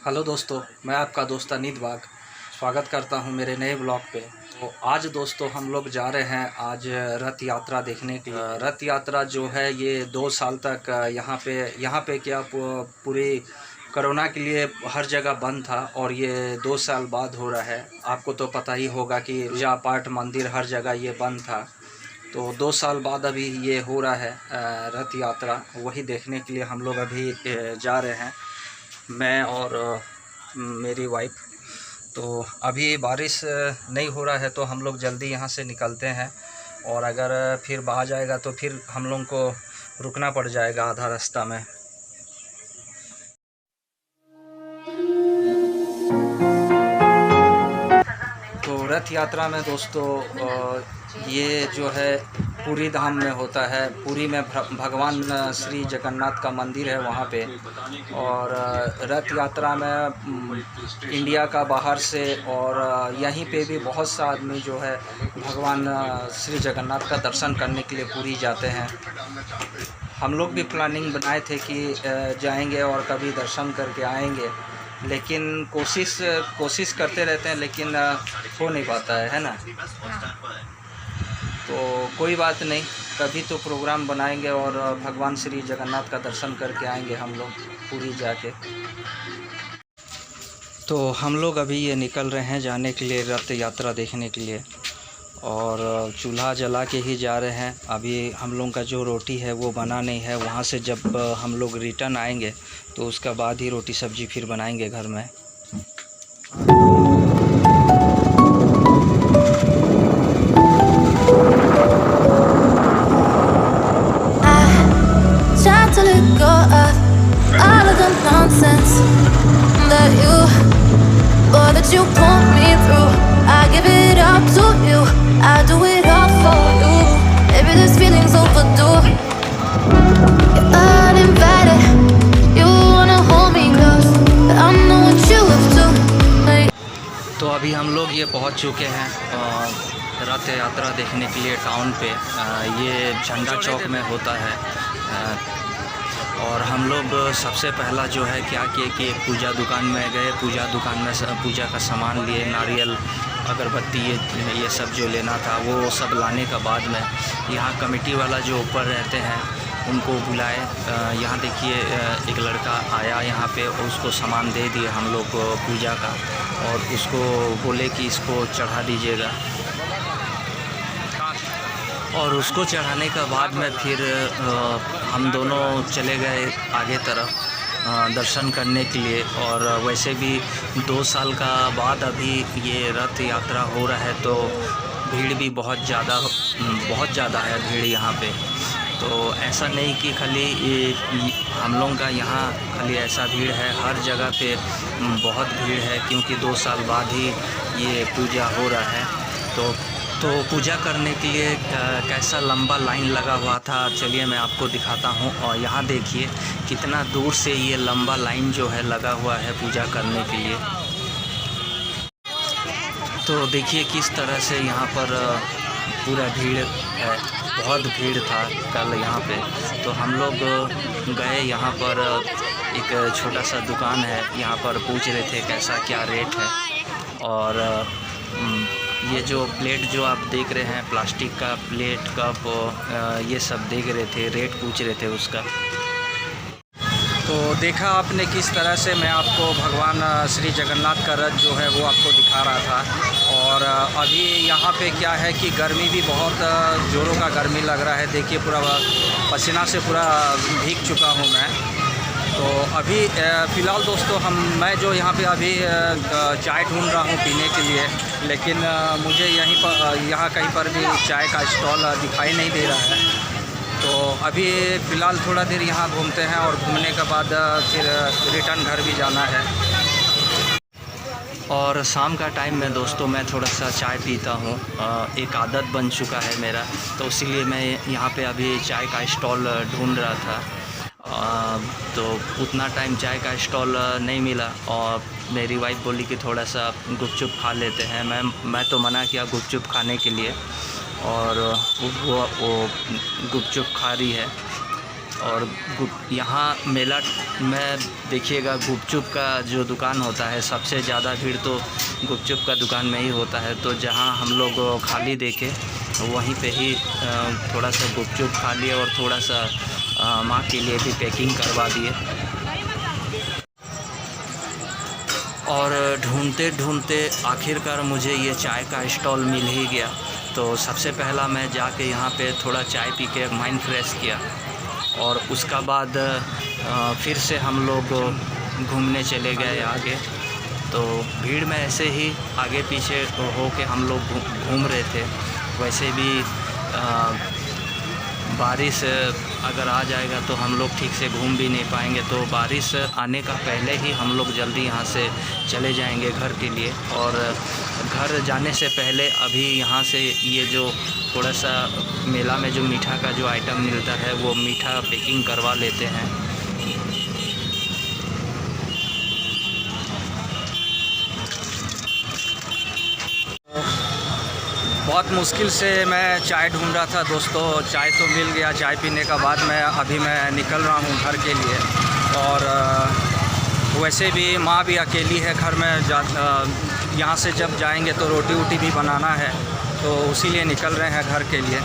Hello दोस्तों, मैं आपका दोस्त अनीत बाग स्वागत करता हूं मेरे नए ब्लॉग पे। तो आज दोस्तों हम लोग जा रहे हैं आज रथ यात्रा देखने के लिए। रथ यात्रा जो है ये 2 साल तक यहाँ पे क्या पूरी कोरोना के लिए हर जगह बंद था और ये 2 साल बाद हो रहा है। आपको तो पता ही होगा कि पूजा पाठ मंदिर हर जगह ये बंद था, तो 2 साल बाद अभी ये हो रहा है रथ यात्रा। वही देखने के लिए हम लोग अभी जा रहे हैं, मैं और मेरी वाइफ। तो अभी बारिश नहीं हो रहा है तो हम लोग जल्दी यहाँ से निकलते हैं, और अगर फिर आ जाएगा तो फिर हम लोग को रुकना पड़ जाएगा आधा रास्ता में। तो रथ यात्रा में दोस्तों ये जो है पुरी धाम में होता है। पुरी में भगवान श्री जगन्नाथ का मंदिर है वहाँ पे, और रथ यात्रा में इंडिया का बाहर से और यहीं पे भी बहुत सा आदमी जो है भगवान श्री जगन्नाथ का दर्शन करने के लिए पुरी जाते हैं। हम लोग भी प्लानिंग बनाए थे कि जाएंगे और कभी दर्शन करके आएंगे, लेकिन कोशिश करते रहते हैं, लेकिन हो नहीं पाता है ना। तो कोई बात नहीं, कभी तो प्रोग्राम बनाएंगे और भगवान श्री जगन्नाथ का दर्शन करके आएंगे हम लोग पुरी जाके। तो हम लोग अभी ये निकल रहे हैं जाने के लिए रथ यात्रा देखने के लिए, और चूल्हा जला के ही जा रहे हैं। अभी हम लोग का जो रोटी है वो बना नहीं है, वहाँ से जब हम लोग रिटर्न आएंगे तो उसका बाद ही रोटी सब्जी फिर बनाएंगे घर में। You pull me through, I give it up to you, I do it all for you. Maybe this feeling's overdue. You're uninvited, you wanna hold me close, but I know what you have to. तो अभी हम लोग ये पहुंच चुके हैं रथ यात्रा देखने के लिए टाउन पे। ये झंडा चौक में होता है, और हम लोग सबसे पहला जो है क्या किए कि एक पूजा दुकान में गए। पूजा दुकान में पूजा का सामान लिए, नारियल, अगरबत्ती, ये सब जो लेना था वो सब लाने का बाद में यहाँ कमेटी वाला जो ऊपर रहते हैं उनको बुलाए। यहाँ देखिए एक लड़का आया यहाँ पे, उसको सामान दे दिए हम लोग को पूजा का, और उसको बोले कि इसको चढ़ा दीजिएगा। और उसको चढ़ाने का बाद में फिर हम दोनों चले गए आगे तरफ दर्शन करने के लिए। और वैसे भी 2 साल का बाद अभी ये रथ यात्रा हो रहा है, तो भीड़ भी बहुत ज़्यादा है भीड़ यहाँ पे। तो ऐसा नहीं कि खाली हम लोगों का यहाँ खाली ऐसा भीड़ है, हर जगह पे बहुत भीड़ है, क्योंकि 2 साल बाद ही ये पूजा हो रहा है। तो पूजा करने के लिए कैसा लंबा लाइन लगा हुआ था, चलिए मैं आपको दिखाता हूँ। और यहाँ देखिए कितना दूर से ये लंबा लाइन जो है लगा हुआ है पूजा करने के लिए। तो देखिए किस तरह से यहाँ पर पूरा भीड़ है, बहुत भीड़ था कल यहाँ पे। तो हम लोग गए यहाँ पर, एक छोटा सा दुकान है, यहाँ पर पूछ रहे थे कैसा क्या रेट है। और ये जो प्लेट जो आप देख रहे हैं, प्लास्टिक का प्लेट, कप, ये सब देख रहे थे, रेट पूछ रहे थे उसका। तो देखा आपने किस तरह से मैं आपको भगवान श्री जगन्नाथ का रथ जो है वो आपको दिखा रहा था। और अभी यहाँ पे क्या है कि गर्मी भी बहुत ज़ोरों का गर्मी लग रहा है। देखिए पूरा पसीना से पूरा भीग चुका हूँ मैं। तो अभी फ़िलहाल दोस्तों मैं जो यहाँ पे अभी चाय ढूंढ रहा हूँ पीने के लिए, लेकिन मुझे यहाँ कहीं पर भी चाय का स्टॉल दिखाई नहीं दे रहा है। तो अभी फ़िलहाल थोड़ा देर यहाँ घूमते हैं, और घूमने के बाद फिर रिटर्न घर भी जाना है। और शाम का टाइम में दोस्तों मैं थोड़ा सा चाय पीता हूँ, एक आदत बन चुका है मेरा। तो इसीलिए मैं यहाँ पे अभी चाय का स्टॉल ढूंढ रहा था। तो उतना टाइम चाय का स्टॉल नहीं मिला, और मेरी वाइफ बोली कि थोड़ा सा गुपचुप खा लेते हैं। मैं तो मना किया गुपचुप खाने के लिए, और वो गुपचुप खा रही है। और यहाँ मेला में देखिएगा गुपचुप का जो दुकान होता है, सबसे ज़्यादा भीड़ तो गुपचुप का दुकान में ही होता है। तो जहाँ हम लोग खाली देखे वहीं पे ही थोड़ा सा गुपचुप खा लिए और थोड़ा सा माँ के लिए भी पैकिंग करवा दिए। और ढूंढते ढूंढते आखिरकार मुझे ये चाय का स्टॉल मिल ही गया। तो सबसे पहला मैं जाके यहाँ पे थोड़ा चाय पी के माइंड फ्रेश किया और उसका बाद फिर से हम लोग घूमने चले गए आगे। तो भीड़ में ऐसे ही आगे पीछे हो के हम लोग घूम रहे थे। वैसे भी बारिश अगर आ जाएगा तो हम लोग ठीक से घूम भी नहीं पाएंगे। तो बारिश आने का पहले ही हम लोग जल्दी यहाँ से चले जाएंगे घर के लिए। और घर जाने से पहले अभी यहाँ से ये जो थोड़ा सा मेला में जो मीठा का जो आइटम मिलता है वो मीठा पैकिंग करवा लेते हैं। बहुत मुश्किल से मैं चाय ढूंढ रहा था दोस्तों, चाय तो मिल गया। चाय पीने का बाद मैं निकल रहा हूँ घर के लिए। और वैसे भी माँ भी अकेली है घर में, यहाँ से जब जाएंगे तो रोटी वोटी भी बनाना है, तो उसी लिए निकल रहे हैं घर के लिए।